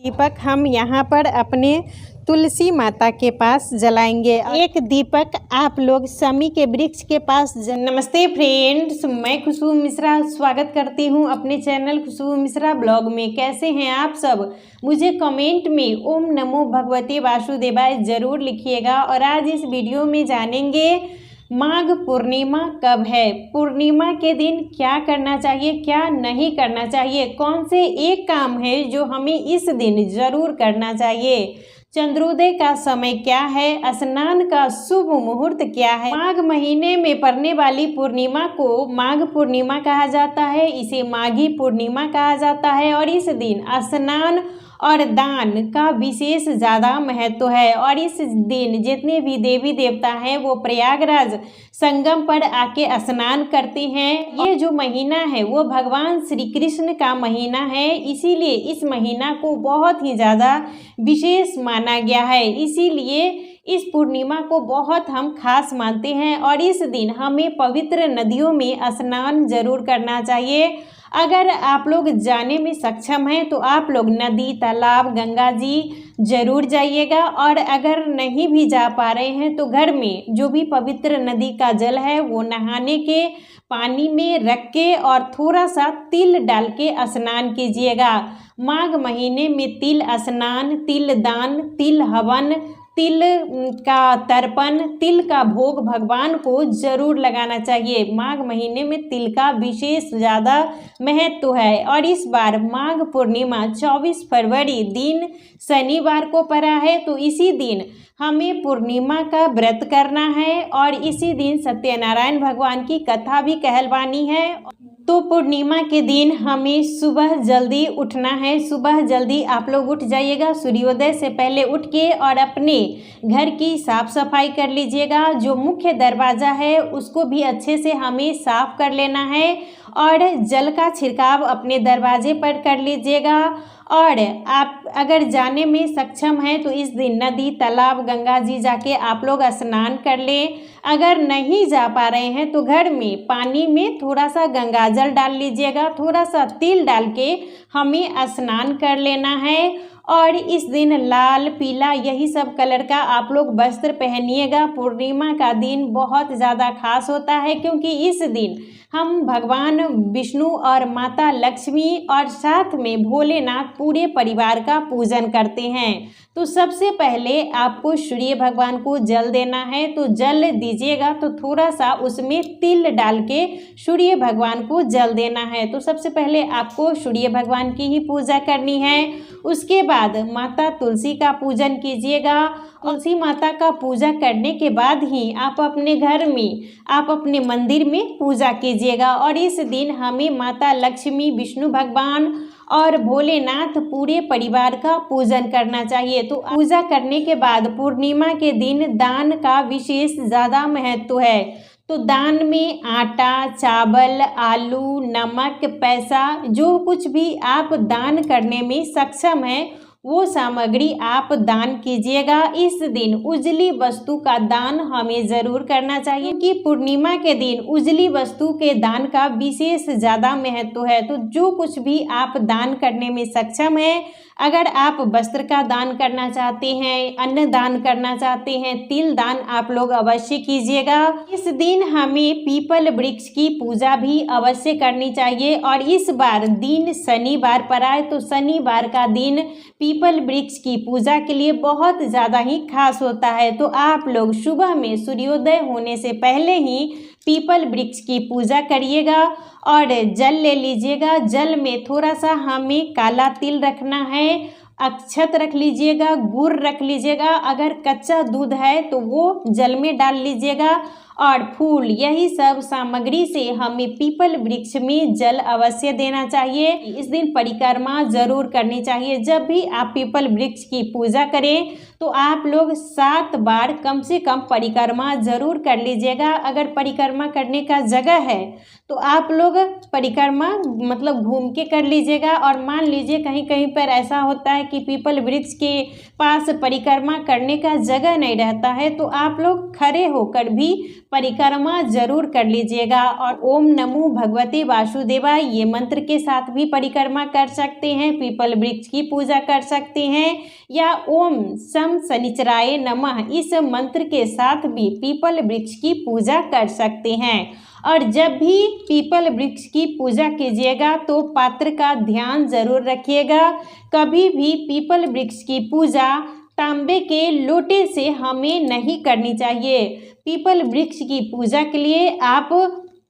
दीपक हम यहाँ पर अपने तुलसी माता के पास जलाएंगे। एक दीपक आप लोग शमी के वृक्ष के पास नमस्ते फ्रेंड्स, मैं खुशबू मिश्रा स्वागत करती हूँ अपने चैनल खुशबू मिश्रा ब्लॉग में। कैसे हैं आप सब? मुझे कमेंट में ओम नमो भगवते वासुदेवाय ज़रूर लिखिएगा। और आज इस वीडियो में जानेंगे माघ पूर्णिमा कब है, पूर्णिमा के दिन क्या करना चाहिए, क्या नहीं करना चाहिए, कौन से एक काम है जो हमें इस दिन ज़रूर करना चाहिए, चंद्रोदय का समय क्या है, स्नान का शुभ मुहूर्त क्या है। माघ महीने में पड़ने वाली पूर्णिमा को माघ पूर्णिमा कहा जाता है, इसे माघी पूर्णिमा कहा जाता है। और इस दिन स्नान और दान का विशेष ज़्यादा महत्व है। और इस दिन जितने भी देवी देवता हैं वो प्रयागराज संगम पर आके स्नान करते हैं। ये जो महीना है वो भगवान श्री कृष्ण का महीना है, इसीलिए इस महीना को बहुत ही ज़्यादा विशेष माना गया है। इसीलिए इस पूर्णिमा को बहुत हम खास मानते हैं। और इस दिन हमें पवित्र नदियों में स्नान जरूर करना चाहिए। अगर आप लोग जाने में सक्षम हैं तो आप लोग नदी, तालाब, गंगा जी ज़रूर जाइएगा। और अगर नहीं भी जा पा रहे हैं तो घर में जो भी पवित्र नदी का जल है वो नहाने के पानी में रख के और थोड़ा सा तिल डाल के स्नान कीजिएगा। माघ महीने में तिल स्नान, तिल दान, तिल हवन, तिल का तर्पण, तिल का भोग भगवान को जरूर लगाना चाहिए। माघ महीने में तिल का विशेष ज़्यादा महत्व है। और इस बार माघ पूर्णिमा 24 फरवरी दिन शनिवार को पड़ा है, तो इसी दिन हमें पूर्णिमा का व्रत करना है और इसी दिन सत्यनारायण भगवान की कथा भी कहलवानी है। तो पूर्णिमा के दिन हमें सुबह जल्दी उठना है। सुबह जल्दी आप लोग उठ जाइएगा, सूर्योदय से पहले उठ के और अपने घर की साफ़ सफाई कर लीजिएगा। जो मुख्य दरवाज़ा है उसको भी अच्छे से हमें साफ़ कर लेना है और जल का छिड़काव अपने दरवाजे पर कर लीजिएगा। और आप अगर जाने में सक्षम हैं तो इस दिन नदी, तालाब, गंगा जी जाके आप लोग स्नान कर लें। अगर नहीं जा पा रहे हैं तो घर में पानी में थोड़ा सा गंगा जल डाल लीजिएगा, थोड़ा सा तिल डाल के हमें स्नान कर लेना है। और इस दिन लाल, पीला यही सब कलर का आप लोग वस्त्र पहनिएगा। पूर्णिमा का दिन बहुत ज़्यादा खास होता है क्योंकि इस दिन हम भगवान विष्णु और माता लक्ष्मी और साथ में भोलेनाथ पूरे परिवार का पूजन करते हैं। तो सबसे पहले आपको सूर्य भगवान को जल देना है, तो जल दीजिएगा तो थोड़ा सा उसमें तिल डाल के सूर्य भगवान को जल देना है। तो सबसे पहले आपको सूर्य भगवान की ही पूजा करनी है। उसके बाद माता तुलसी का पूजन कीजिएगा। तुलसी माता का पूजा करने के बाद ही आप अपने घर में, आप अपने मंदिर में पूजा कीजिएगा। और इस दिन हमें माता लक्ष्मी, विष्णु भगवान और भोलेनाथ पूरे परिवार का पूजन करना चाहिए। तो पूजा करने के बाद पूर्णिमा के दिन दान का विशेष ज़्यादा महत्व है। तो दान में आटा, चावल, आलू, नमक, पैसा, जो कुछ भी आप दान करने में सक्षम हैं वो सामग्री आप दान कीजिएगा। इस दिन उजली वस्तु का दान हमें ज़रूर करना चाहिए कि पूर्णिमा के दिन उजली वस्तु के दान का विशेष ज़्यादा महत्व है। तो जो कुछ भी आप दान करने में सक्षम हैं, अगर आप वस्त्र का दान करना चाहते हैं, अन्न दान करना चाहते हैं, तिल दान आप लोग अवश्य कीजिएगा। इस दिन हमें पीपल वृक्ष की पूजा भी अवश्य करनी चाहिए। और इस बार दिन शनिवार पर आए तो शनिवार का दिन पीपल वृक्ष की पूजा के लिए बहुत ज़्यादा ही खास होता है। तो आप लोग सुबह में सूर्योदय होने से पहले ही पीपल वृक्ष की पूजा करिएगा और जल ले लीजिएगा। जल में थोड़ा सा हमें काला तिल रखना है, अक्षत रख लीजिएगा, गुड़ रख लीजिएगा, अगर कच्चा दूध है तो वो जल में डाल लीजिएगा और फूल, यही सब सामग्री से हमें पीपल वृक्ष में जल अवश्य देना चाहिए। इस दिन परिक्रमा जरूर करनी चाहिए। जब भी आप पीपल वृक्ष की पूजा करें तो आप लोग 7 बार कम से कम परिक्रमा जरूर कर लीजिएगा। अगर परिक्रमा करने का जगह है तो आप लोग परिक्रमा मतलब घूम के कर लीजिएगा। और मान लीजिए कहीं कहीं पर ऐसा होता है कि पीपल वृक्ष के पास परिक्रमा करने का जगह नहीं रहता है तो आप लोग खड़े होकर भी परिक्रमा जरूर कर लीजिएगा। और ओम नमो भगवते वासुदेवाय ये मंत्र के साथ भी परिक्रमा कर सकते हैं, पीपल वृक्ष की पूजा कर सकते हैं, या ओम शम शनिचराय नमः इस मंत्र के साथ भी पीपल वृक्ष की पूजा कर सकते हैं। और जब भी पीपल वृक्ष की पूजा कीजिएगा तो पात्र का ध्यान जरूर रखिएगा। कभी भी पीपल वृक्ष की पूजा तांबे के लोटे से हमें नहीं करनी चाहिए। पीपल वृक्ष की पूजा के लिए आप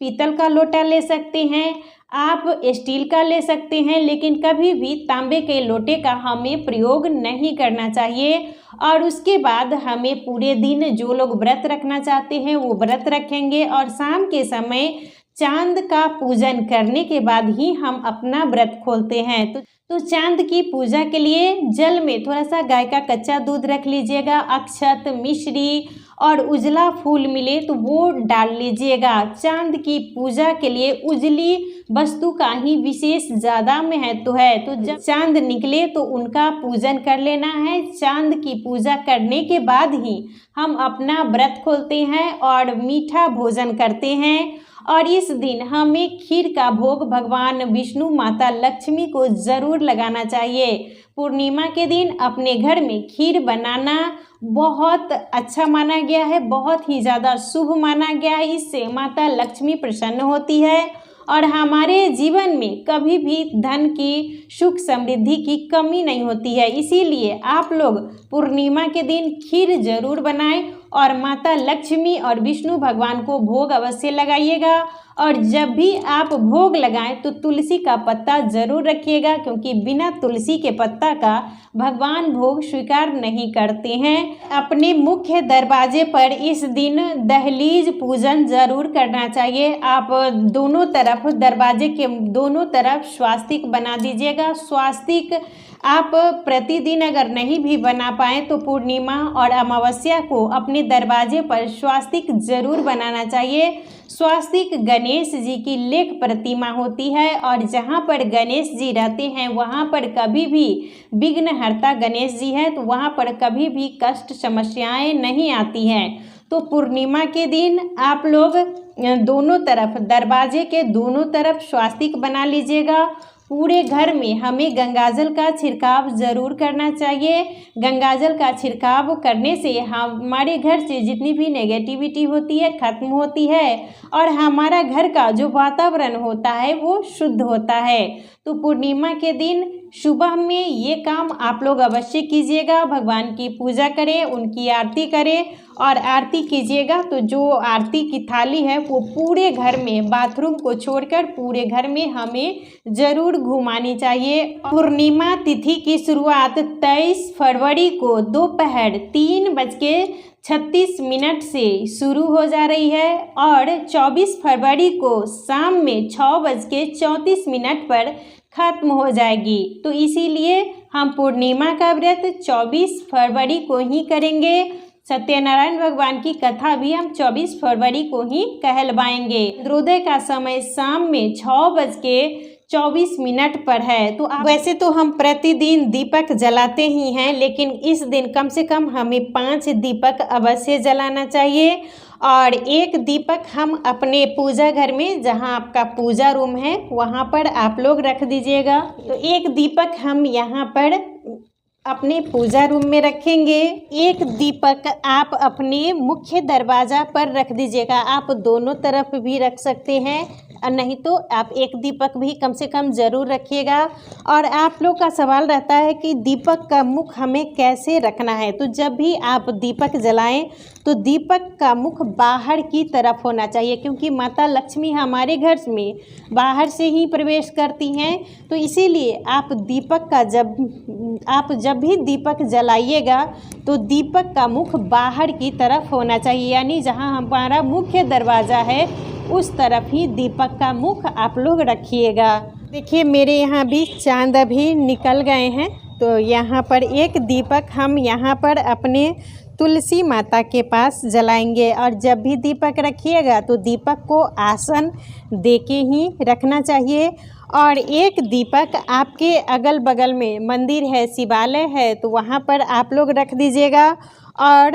पीतल का लोटा ले सकते हैं, आप स्टील का ले सकते हैं, लेकिन कभी भी तांबे के लोटे का हमें प्रयोग नहीं करना चाहिए। और उसके बाद हमें पूरे दिन जो लोग व्रत रखना चाहते हैं वो व्रत रखेंगे, और शाम के समय चांद का पूजन करने के बाद ही हम अपना व्रत खोलते हैं। तो चांद की पूजा के लिए जल में थोड़ा सा गाय का कच्चा दूध रख लीजिएगा, अक्षत, मिश्री और उजला फूल मिले तो वो डाल लीजिएगा। चांद की पूजा के लिए उजली वस्तु का ही विशेष ज़्यादा महत्व है। तो जब चांद निकले तो उनका पूजन कर लेना है। चांद की पूजा करने के बाद ही हम अपना व्रत खोलते हैं और मीठा भोजन करते हैं। और इस दिन हमें खीर का भोग भगवान विष्णु, माता लक्ष्मी को ज़रूर लगाना चाहिए। पूर्णिमा के दिन अपने घर में खीर बनाना बहुत अच्छा माना गया है, बहुत ही ज़्यादा शुभ माना गया है। इससे माता लक्ष्मी प्रसन्न होती है और हमारे जीवन में कभी भी धन की, सुख समृद्धि की कमी नहीं होती है। इसीलिए आप लोग पूर्णिमा के दिन खीर जरूर बनाएं और माता लक्ष्मी और विष्णु भगवान को भोग अवश्य लगाइएगा। और जब भी आप भोग लगाएं तो तुलसी का पत्ता जरूर रखिएगा, क्योंकि बिना तुलसी के पत्ता का भगवान भोग स्वीकार नहीं करते हैं। अपने मुख्य दरवाजे पर इस दिन दहलीज पूजन जरूर करना चाहिए। आप दोनों तरफ, दरवाजे के दोनों तरफ स्वास्तिक बना दीजिएगा। स्वास्तिक आप प्रतिदिन अगर नहीं भी बना पाएँ तो पूर्णिमा और अमावस्या को अपने दरवाजे पर स्वास्तिक जरूर बनाना चाहिए। स्वास्तिक गणेश जी की लेख प्रतिमा होती है, और जहाँ पर गणेश जी रहते हैं वहाँ पर कभी भी विघ्नहर्ता गणेश जी हैं, तो वहाँ पर कभी भी कष्ट समस्याएं नहीं आती हैं। तो पूर्णिमा के दिन आप लोग दोनों तरफ, दरवाजे के दोनों तरफ स्वास्तिक बना लीजिएगा। पूरे घर में हमें गंगाजल का छिड़काव ज़रूर करना चाहिए। गंगाजल का छिड़काव करने से हमारे घर से जितनी भी नेगेटिविटी होती है खत्म होती है, और हमारा घर का जो वातावरण होता है वो शुद्ध होता है। तो पूर्णिमा के दिन सुबह में ये काम आप लोग अवश्य कीजिएगा। भगवान की पूजा करें, उनकी आरती करें, और आरती कीजिएगा तो जो आरती की थाली है वो पूरे घर में, बाथरूम को छोड़कर पूरे घर में हमें ज़रूर घुमानी चाहिए। पूर्णिमा तिथि की शुरुआत 23 फरवरी को दोपहर 3:36 से शुरू हो जा रही है, और 24 फरवरी को शाम में 6:34 पर खत्म हो जाएगी। तो इसीलिए हम पूर्णिमा का व्रत 24 फरवरी को ही करेंगे। सत्यनारायण भगवान की कथा भी हम 24 फरवरी को ही कहलवाएंगे। सूर्योदय का समय शाम में 6:24 पर है। तो वैसे तो हम प्रतिदिन दीपक जलाते ही हैं, लेकिन इस दिन कम से कम हमें 5 दीपक अवश्य जलाना चाहिए। और एक दीपक हम अपने पूजा घर में, जहां आपका पूजा रूम है वहां पर आप लोग रख दीजिएगा। तो एक दीपक हम यहाँ पर अपने पूजा रूम में रखेंगे। एक दीपक आप अपने मुख्य दरवाज़ा पर रख दीजिएगा। आप दोनों तरफ भी रख सकते हैं, और नहीं तो आप एक दीपक भी कम से कम ज़रूर रखिएगा। और आप लोग का सवाल रहता है कि दीपक का मुख हमें कैसे रखना है। तो जब भी आप दीपक जलाएं तो दीपक का मुख बाहर की तरफ होना चाहिए, क्योंकि माता लक्ष्मी हमारे घर में बाहर से ही प्रवेश करती हैं। तो इसीलिए आप जब भी दीपक जलाइएगा तो दीपक का मुख बाहर की तरफ होना चाहिए, यानी जहां हमारा मुख्य दरवाज़ा है उस तरफ ही दीपक का मुख आप लोग रखिएगा। देखिए मेरे यहाँ भी चांद अभी निकल गए हैं। तो यहाँ पर एक दीपक हम यहाँ पर अपने तुलसी माता के पास जलाएंगे। और जब भी दीपक रखिएगा तो दीपक को आसन देके ही रखना चाहिए। और एक दीपक आपके अगल बगल में मंदिर है, शिवालय है, तो वहाँ पर आप लोग रख दीजिएगा। और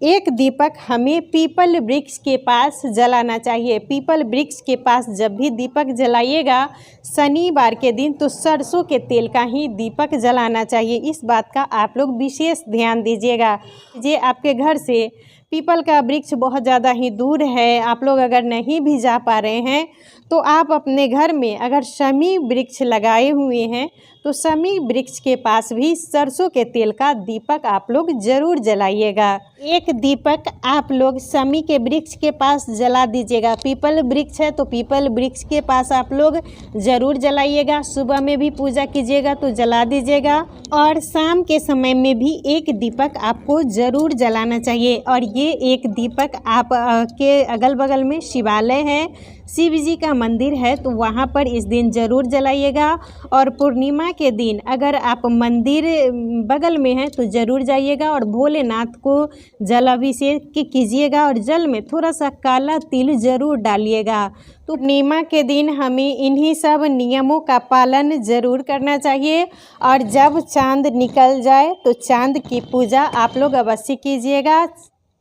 एक दीपक हमें पीपल वृक्ष के पास जलाना चाहिए। पीपल वृक्ष के पास जब भी दीपक जलाइएगा शनिवार के दिन तो सरसों के तेल का ही दीपक जलाना चाहिए। इस बात का आप लोग विशेष ध्यान दीजिएगा। ये आपके घर से पीपल का वृक्ष बहुत ज़्यादा ही दूर है, आप लोग अगर नहीं भी जा पा रहे हैं तो आप अपने घर में अगर शमी वृक्ष लगाए हुए हैं तो शमी वृक्ष के पास भी सरसों के तेल का दीपक आप लोग ज़रूर जलाइएगा। एक दीपक आप लोग शमी के वृक्ष के पास जला दीजिएगा। पीपल वृक्ष है तो पीपल वृक्ष के पास आप लोग ज़रूर जलाइएगा। सुबह में भी पूजा कीजिएगा तो जला दीजिएगा और शाम के समय में भी एक दीपक आपको ज़रूर जलाना चाहिए। और ये एक दीपक आप के अगल बगल में शिवालय है, शिव जी का मंदिर है तो वहाँ पर इस दिन ज़रूर जलाइएगा। और पूर्णिमा के दिन अगर आप मंदिर बगल में हैं तो ज़रूर जाइएगा और भोलेनाथ को जलाभिषेक कीजिएगा और जल में थोड़ा सा काला तिल ज़रूर डालिएगा। तो पूर्णिमा के दिन हमें इन्हीं सब नियमों का पालन ज़रूर करना चाहिए। और जब चाँद निकल जाए तो चाँद की पूजा आप लोग अवश्य कीजिएगा।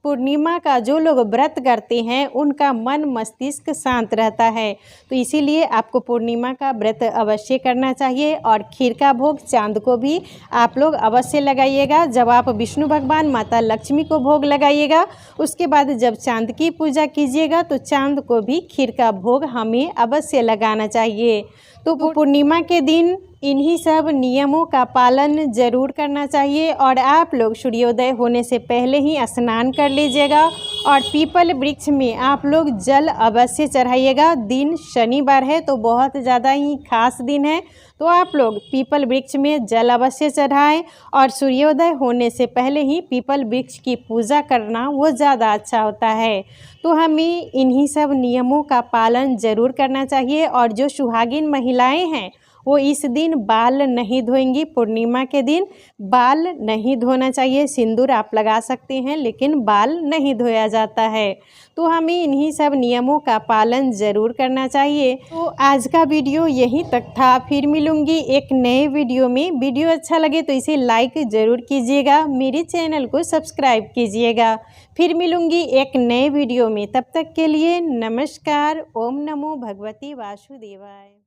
पूर्णिमा का जो लोग व्रत करते हैं उनका मन मस्तिष्क शांत रहता है, तो इसीलिए आपको पूर्णिमा का व्रत अवश्य करना चाहिए। और खीर का भोग चांद को भी आप लोग अवश्य लगाइएगा। जब आप विष्णु भगवान माता लक्ष्मी को भोग लगाइएगा उसके बाद जब चांद की पूजा कीजिएगा तो चांद को भी खीर का भोग हमें अवश्य लगाना चाहिए। तो पूर्णिमा के दिन इन्हीं सब नियमों का पालन ज़रूर करना चाहिए। और आप लोग सूर्योदय होने से पहले ही स्नान कर लीजिएगा और पीपल वृक्ष में आप लोग जल अवश्य चढ़ाइएगा। दिन शनिवार है तो बहुत ज़्यादा ही खास दिन है, तो आप लोग पीपल वृक्ष में जल अवश्य चढ़ाएं। और सूर्योदय होने से पहले ही पीपल वृक्ष की पूजा करना वो ज़्यादा अच्छा होता है। तो हमें इन्हीं सब नियमों का पालन ज़रूर करना चाहिए। और जो सुहागिन महिलाएं हैं वो इस दिन बाल नहीं धोएंगी। पूर्णिमा के दिन बाल नहीं धोना चाहिए। सिंदूर आप लगा सकते हैं लेकिन बाल नहीं धोया जाता है। तो हमें इन्हीं सब नियमों का पालन ज़रूर करना चाहिए। तो आज का वीडियो यहीं तक था, फिर मिलूंगी एक नए वीडियो में। वीडियो अच्छा लगे तो इसे लाइक ज़रूर कीजिएगा, मेरे चैनल को सब्सक्राइब कीजिएगा। फिर मिलूंगी एक नए वीडियो में, तब तक के लिए नमस्कार। ओम नमो भगवती वासुदेवाय।